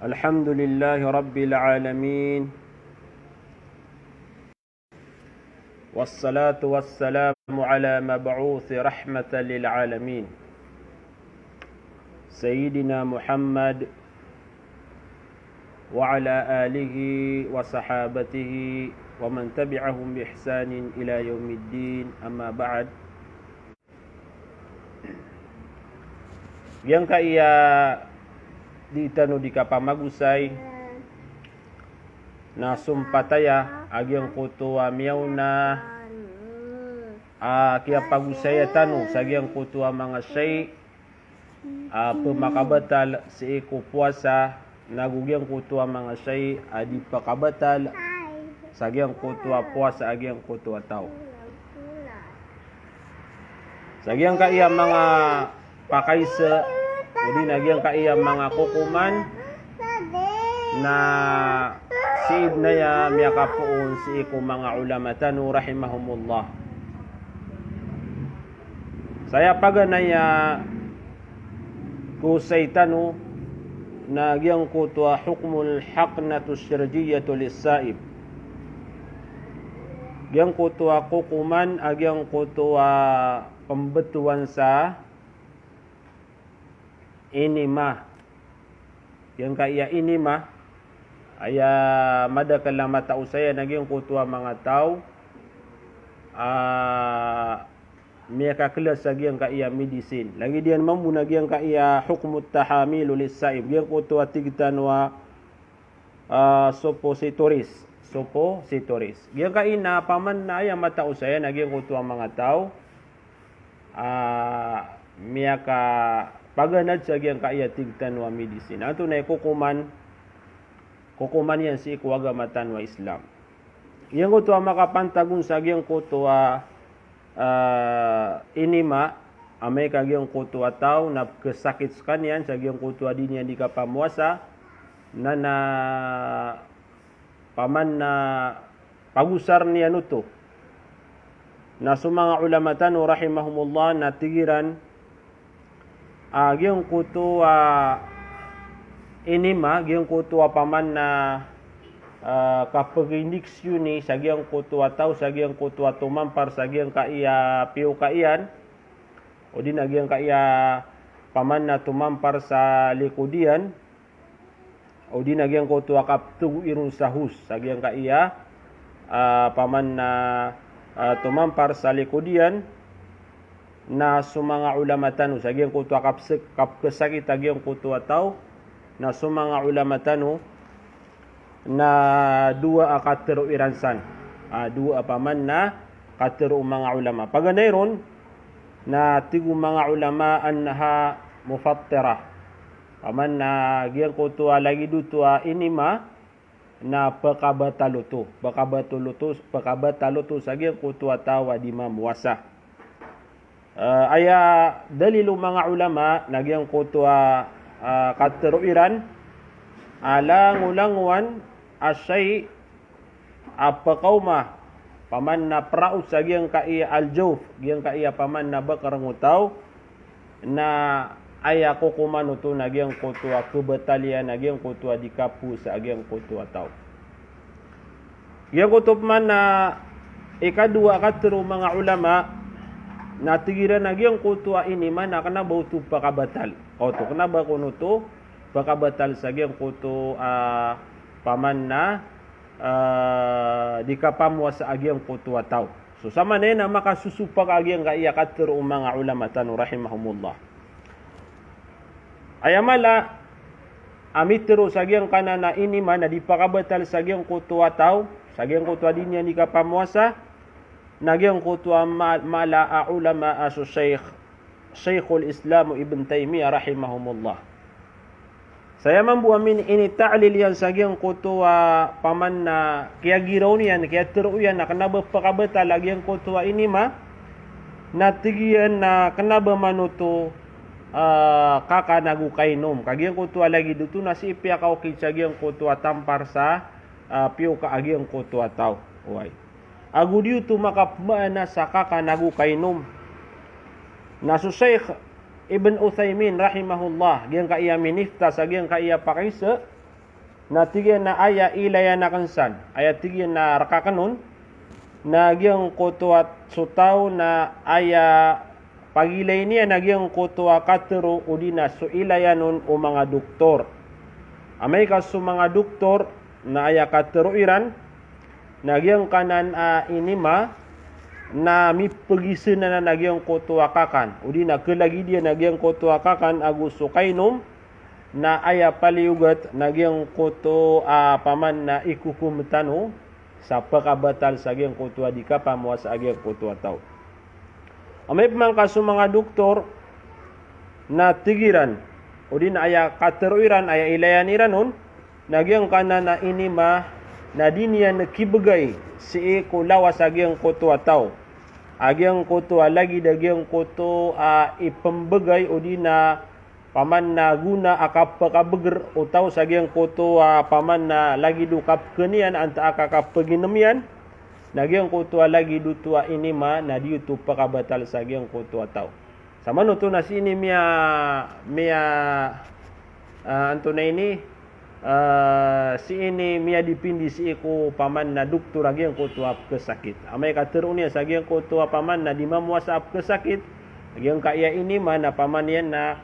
الحمد لله رب العالمين والصلاة والسلام على مبعوث رحمة للعالمين سيدنا محمد وعلى آله وصحابته ومن تبعهم بإحسان إلى يوم الدين أما بعد. Yang kaya ditanu di kapamagusay na sumpataya agyang kutua miyauna kaya pagusaya tanu sagyang kutua mga shay pemakabatal si iku puasa nagugyang kutua mga shay adi pakabatal sagyang kutua puasa agyang kutua tao sagyang kaya mga pakaisa udi nagyang kaya mga kukuman na siib na ya miyakapuon si iku mga ulama tanu rahimahumullah. Saya paganaya kusay tanu nagyang kutwa hukmul haqnatu syarjiyatu lis-saib. Gyang kutwa kukuman agyang kutwa pembetuan sa ini mah yang kaya ini mah aya mada kalama tao saya naging kutua mga tao miyaka kelas lagi yang kaya medicine lagi dian mambu nagi yang kaya hukmut tahamilu lis-saib yang kutua tigtan wa suppositories yang kaya na paman na aya matao saya naging kutua mga tao miyaka paganad sa gyang kaya tigtan wa medicine. Ato na kukuman yan si ikuwagamatan wa Islam. Yang kutuwa makapantagun sa gyang kutuwa inima, amay kagyang kutuwa tao na kesakit sa kanyan sa gyang kutuwa din yan di kapamuasa na paman na pagusar niya nuto. Na sumanga ulamatan rahimahumullah na tigiran gyang kutua inima gyang kutua paman na kapag-indiksyon ni sa gyang kutua tao sa gyang kutua tumampar sa gyang kaya piu kaian o din gyang kaya paman na tumampar sa likudian o din gyang kutua kaptugu irun sahus sa gyang kaya paman na tumampar sa likudian na sumanga ulama tanu sagyang kutua kapkesakit agyang kutua tao na sumanga ulama tanu na dua akatero iransan dua paman na katero mga ulama paganayron na tigu mga ulama anha mufattira paman na gyang kutua lagi dutua inima na pakabataluto sagyang kutua tao di mamuasa. Aya dalilu mga ulama nagyang kutwa kateruiran alangulanguan asay apakauma paman na praus sa gyang kaiya aljawf gyang kaiya paman na bakarangutaw na aya kukuman uto nagyang kutwa kebatalian nagyang kutwa dikapu sa gyang kutwa taw gyang kutub man na ikadua kateru mga ulama na tigiran nagyang kutua ini mana kana bautu pakabatal o to kana ba kuno to pakabatal sa gyang kuto paman na dikapamwa sa agyang kutua tao so sama na makasusupak agyang kaiya katero mga ulama tanu rahimahumullah ayamala amitero sa gyang kanana ini mana dipakabatal sa gyang kutua tao sa gyang kutua dinya dikapamwasa nagyang kutua mala ulama asu Shaykhul Islam Ibn Taymiyah rahimahumullah. Saya mampu amin ini ta'lil yan sa gyang kutua paman na kaya giraw niyan kaya tiro yan na kanaba pakabata lagyang kutua ini ma natigiyan na kanaba manuto kaka nagukainom kagyang kutua lagi dito na si ipya ka okay sa gyang kutua tampar sa piyo ka agyang kutua tao. Uy. Agudiyo tu makapmaana sa kaka nagukainom. Na su Sheikh Ibn Uthaymin rahimahullah giang ka iya minifta sa giang ka iya pakisa na tigian na aya ilaya na kansan aya tigian na rakakanun na giang kutuat sutaw na aya pagilay niya na giang kutua katero udina so ilayanon o mga doktor. Amay kaso mga doktor na aya katero iran na giang kanan inima na mipagisa na nagyang kutua kakan udina kelagi dia nagyang kutua kakan agusto kainom na aya paliugat nagyang kuto paman na ikukum tano sa pagkabatal sa agyang kutua di ka pamuwa sa agyang kutua tao. Amay pamangka sa mga doktor na tigiran o din aya kateruiran aya ilayan iranon nagyang kana na inima na diniyan nakibagay si iko lawas agyang kutua tao. Agyang kutua lagi dagyang kuto ipambagay o din na paman na guna akapakabeger o tao sa agyang kuto paman na lagi dukap kenian anta akakapaginemian nagyang kuto lagi dutua inima na diutu pakabatal sa agyang kuto tao. Sama no to na sini mia anto na ini si ini mia dipindi si iku paman na doktor agyang kuto kesakit. Amay katerunia sa agyang kuto paman na di mamuasa kesakit agyang kaya inima na paman yan na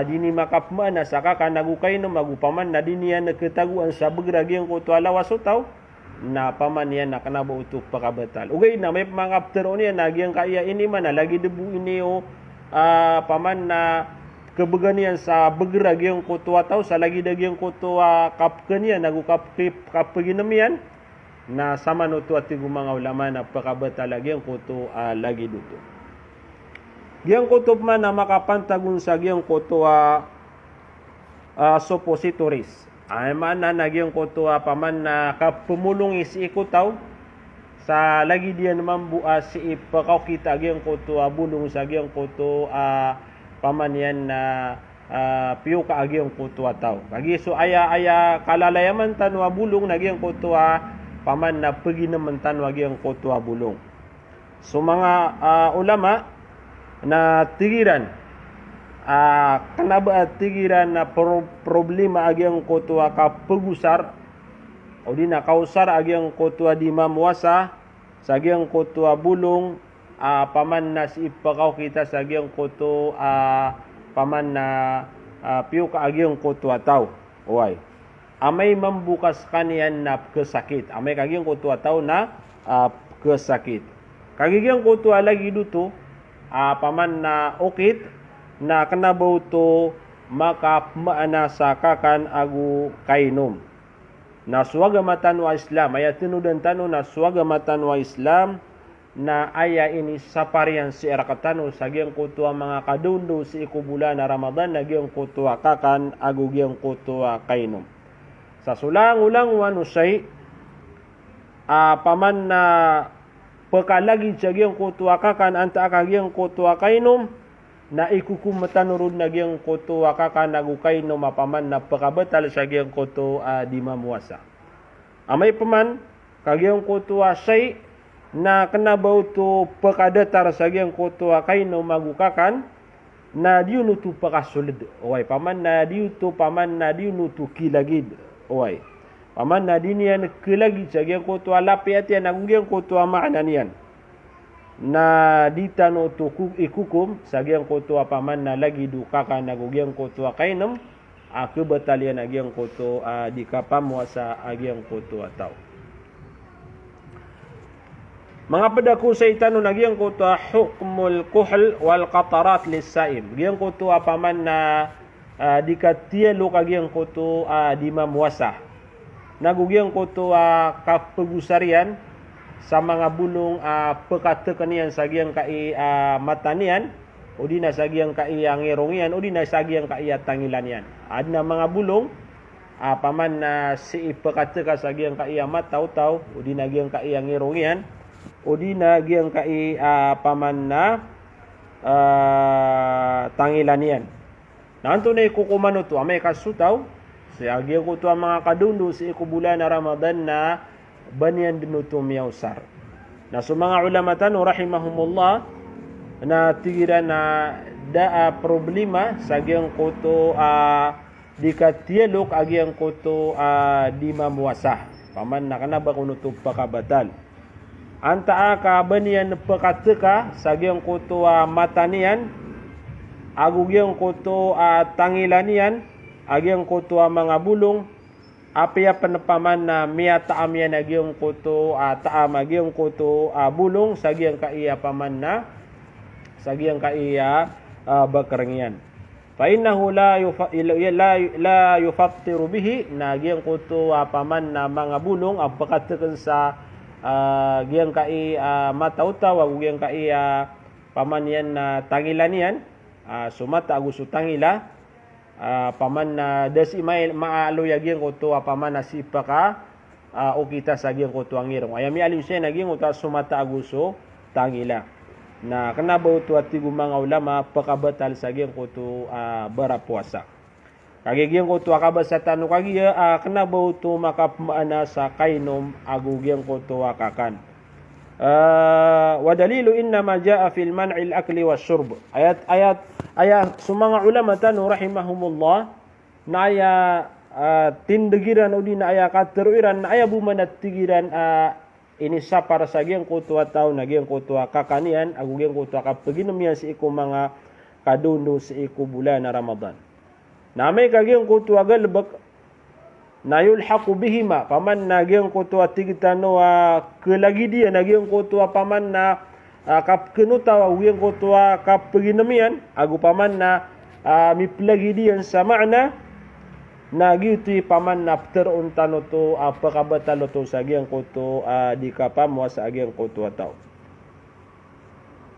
dini makapma na saka kanagukay no magupaman na diniya nakataguan sa begragyang kuto alawas utaw na paman yan na kanaba utuk pakabatal. Ugay na may mga after niya nagyang kaya ini man na lagi debu ini paman na kebeganian sa begragyang kuto ataw sa lagi dagyang kuto kapkanian nagukap kapaginemian na sama no tu ati mga ulama na pakabatal agyang kuto lagi duto. Giyang kutob man na makapantagun sa giyang kuto suppositories. Ay man na nagyang kuto paman na kapumulong isi ikutaw sa lagi diyan mambuas si ipakaw kita giyang kuto bulong sa giyang kuto paman yan na piyo ka agyang kuto taw. Kagi so aya kalalayaman tanwa bulong nagyang kuto paman na paginaman tanwa giyang kuto bulong. So mga ulama na tigiran kanaba tigiran na problema agyang kutua kapagusar o di na kausar agyang kutua di mamuasa sa agyang kutua bulong paman na si ipakaw kita sa agyang kuto paman na piyo ka agyang kutua tao. Uway amay mambukas kaniyan na kesakit amay kagyang kutua tao na kesakit kagyang kutua lagi duto paman na okit na kanabaw to makapmaana sa kakan agu kainom. Na suwagamatan wa Islam, aya tinudan tano na suwagamatan wa Islam na aya ini saparian si erakatano sa giyang kutua mga kadundo si ikubula na Ramadan na giyang kutua kakan agu giyang kutua kainom. Sa sulang-ulang wanusay paman na pagkalagi sa giyang kutua kakan anta akagyang kutua kainom na ikukum matanurod na giyang kutua kakan nagukainom mapaman na pagkabatal sa giyang kuto di mamuasa. Amay paman kagyang kutua say na kanabaw to pagkadatar sa giyang kutua kainom magukakan na diunutu pakasulid. Oy paman na diutu paman na diunutu kilagid. Oy paman na diniyan kilagi sa giyang kutua lapi at yan ang giyang kutua maana niyan na ditano to ikukum sa giyang kutua paman na lagi dukaka na giyang kutua kainom kebatalian agyang kuto di kapamwa sa agyang kutua tao. Mga pedako sa itano nagyang kutua hukmul kuhl wal qatarat lis-saim. Giyang kutua paman na dikatielo kagyang kuto di mamwasa. Nagugyang kuto kapagusarian sa mga bulong pekatekanian sa giyang kai matanian o di na sa giyang kai ngirongian o di na sa giyang kai tangilanian. Adna mga bulong paman na si ipekateka sa giyang kai mataw-taw o di na giyang kai ngirongian o di na giyang kai paman na tangilanian. Nanto na ikukumano to amay kasutaw si agyang ko to mga kadundo si ikubulan na Ramadan na banyan dinuto miyawsar. Na so mga ulama tano rahimahumullah na tigiran na problema sagyang kuto dikatialok agyang kuto di mamuasa paman nakana ba kuno to pakabatal anta ka banian pakateka sagyang kuto matanian agugyang kuto tangilanian agyang kuto mga bulong apya paman na miya taamyan agyang kuto taam agyang kuto bulong sagyang kaiya paman na sagyang kaiya bakarangyan fa innahu la yufattiru bihi na gyang kuto paman na mga bulong apakateken sa gyang kai matautaw gyang kai paman yan na tangilanian sumata agusto tangila paman na desi maalo yagyang kuto paman na sipaka o kita sa gyang kuto angirong ayami alim siya nagyang kuto sumata agusto tangila na kanabaw to at mga ulama pakabatal sa gyang kuto barapuasa kagigyan kuto akabasatan kagiya kanabaw to makapmaana sa kainom agugyang kuto kakan wa dalilu innama jaa fil man'il akli wasyurb ayat sumanga ulama tanu rahimahumullah na aya tindegiran udi na aya kateruiran na aya bumanat tigiran ini sa para sa gyang kuto taw na gyang kuto kakanian agugyang kuto kapaginomian si iko mga kadundo si iko bulan na Ramadan na may kagyang kuto galbak na yulhaqu bihima paman na gyang kuto tigitano kelagi dia na gyang kuto paman na kapkenutaw agugyang kuto kapaginomian agu paman na miplagi diyan sa makna na giti paman na teruntano to pakabatalo to sa gyang kuto di kapamwa sa gyang kuto taw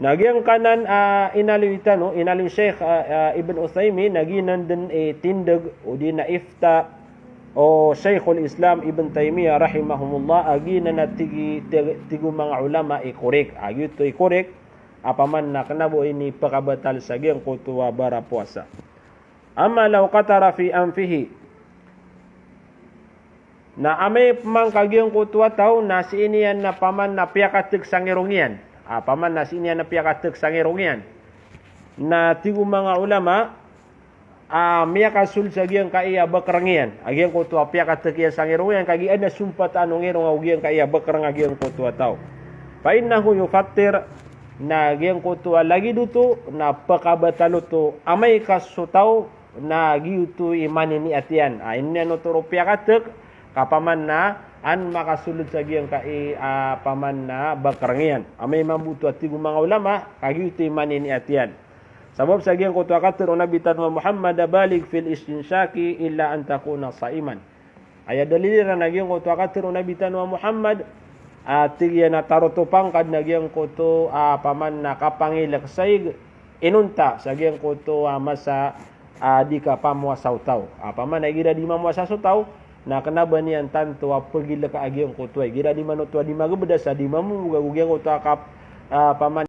nagyang kanan inalintano inalin Sheikh Ibn Uthaymin naginan din tindag o di na ifta o Sheikhul Islam Ibn Taymiyyah rahimahumullah agina na tigu mga ulama ikorek agito ikorek apaman na kanabo ini pakabatal sa gyang kuto bara puasa amma law qatara fi anfihi na amay pamangkagyang kuto taw na si iniyan na paman na piyakatek sangirongyan paman na si iniyan na piyakatek sangirongyan na tigu mga ulama miyakasul sa gyang kaiya bakarangyan agyang kuto piyakatek ya sangirongyan kagi ana sumpat anong ngirong agyang kaiya bakarang agyang kuto taw fa innahu yufattir na gyang kuto lagi duto na pakabatalo to amay kasutaw na giyuto imanin ni atian inna no to piyakatek kapaman na an makasulod sa gyang kai paman na bakarangyan amay mabuto at tigu mga ulama kagito manin atian sabab sa gyang kuto akater nabitan wa Muhammad balig fil istinshaki illa an takuna saiman aya dalilira na gyang kuto akater nabitan wa Muhammad tigya na taroto pangkad na gyang kuto paman na kapangilak sayg inunta sa gyang kuto masa di ka pamwa sautaw paman na gira di mamwa sa sautaw na kanaban niyan tanto pagila ka agyang kuto gira di manutwa di magabeda sa di mamu gugyang kuto kap paman